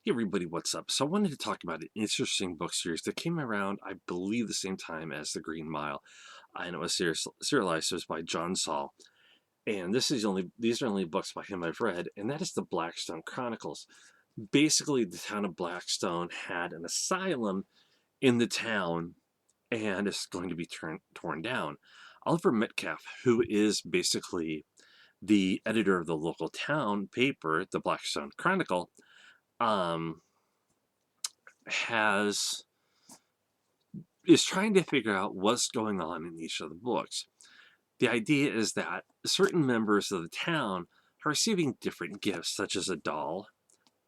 Hey everybody, what's up? So I wanted to talk about an interesting book series that came around, I believe, the same time as The Green Mile. And it was serialized. It was by John Saul. And these are only books by him I've read, and that is the Blackstone Chronicles. Basically, the town of Blackstone had an asylum in the town, and it's going to be torn down. Oliver Metcalf, who is basically the editor of the local town paper, the Blackstone Chronicle, um, has is trying to figure out what's going on in each of the books. The idea is that certain members of the town are receiving different gifts, such as a doll,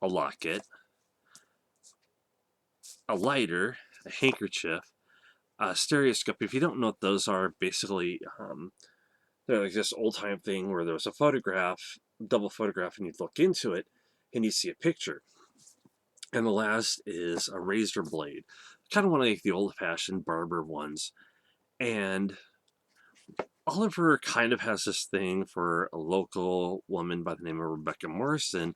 a locket, a lighter, a handkerchief, a stereoscope. If you don't know what those are, basically, they're like this old time thing where there was a photograph, double photograph, and you'd look into it and you see a picture. And the last is a razor blade, kind of one of like the old fashioned barber ones. And Oliver kind of has this thing for a local woman by the name of Rebecca Morrison.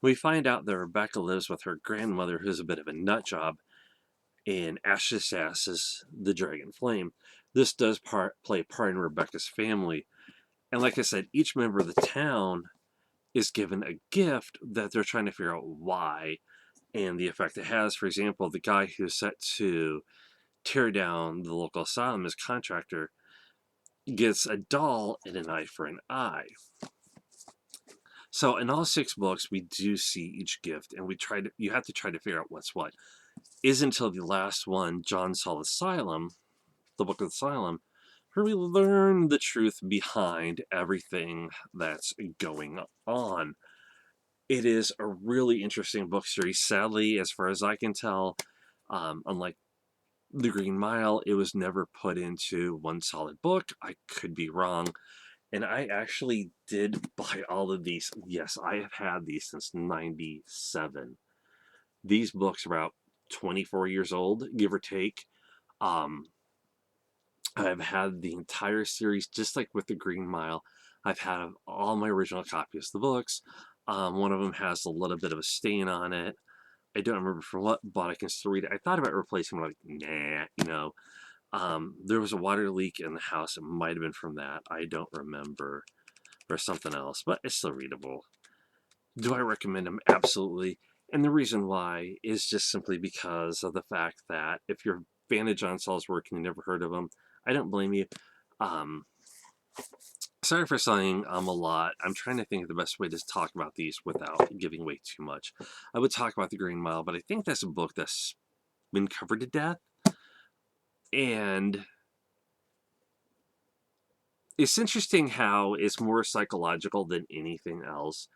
We find out that Rebecca lives with her grandmother, who's a bit of a nut job, and Ashes Sass is the Dragon Flame. This does play part in Rebecca's family. And like I said, each member of the town is given a gift that they're trying to figure out why and the effect it has. For example, the guy who's set to tear down the local asylum as contractor gets a doll and an eye for an eye. So in all six books, we do see each gift, and you have to try to figure out what's what. Is until the last one, John Saul Asylum, the Book of Asylum, where we learn the truth behind everything that's going on. It is a really interesting book series. Sadly, as far as I can tell, unlike The Green Mile, it was never put into one solid book. I could be wrong. And I actually did buy all of these. Yes, I have had these since '97. These books are about 24 years old, give or take. Um, I've had the entire series, just like with The Green Mile. I've had all my original copies of the books. One of them has a little bit of a stain on it. I don't remember from what, but I can still read it. I thought about replacing it, like, nah. There was a water leak in the house. It might have been from that. I don't remember. Or something else, but it's still readable. Do I recommend them? Absolutely. And the reason why is just simply because of the fact that if you're a fan of John Saul's work and you never heard of him, I don't blame you. Um, Sorry for saying a lot. I'm trying to think of the best way to talk about these without giving away too much. I would talk about The Green Mile, but I think that's a book that's been covered to death. And it's interesting how it's more psychological than anything else.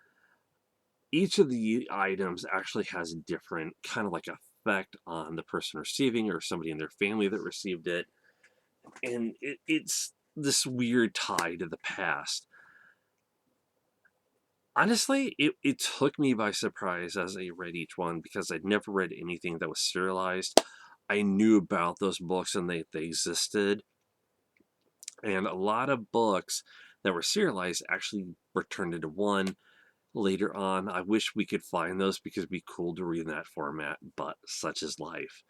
Each of the items actually has a different kind of like effect on the person receiving or somebody in their family that received it. And it's this weird tie to the past. Honestly, it took me by surprise as I read each one because I'd never read anything that was serialized. I knew about those books and they existed. And a lot of books that were serialized actually were turned into one later on. I wish we could find those because it'd be cool to read in that format, but such is life.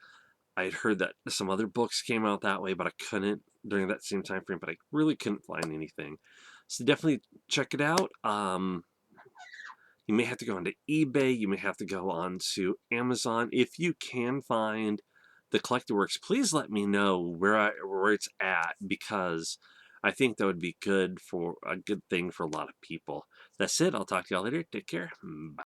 I had heard that some other books came out that way, but I couldn't during that same time frame, but I really couldn't find anything. So definitely check it out. You may have to go onto eBay, you may have to go on to Amazon. If you can find the collector works, please let me know where it's at because I think that would be good for a good thing for a lot of people. That's it. I'll talk to y'all later. Take care. Bye.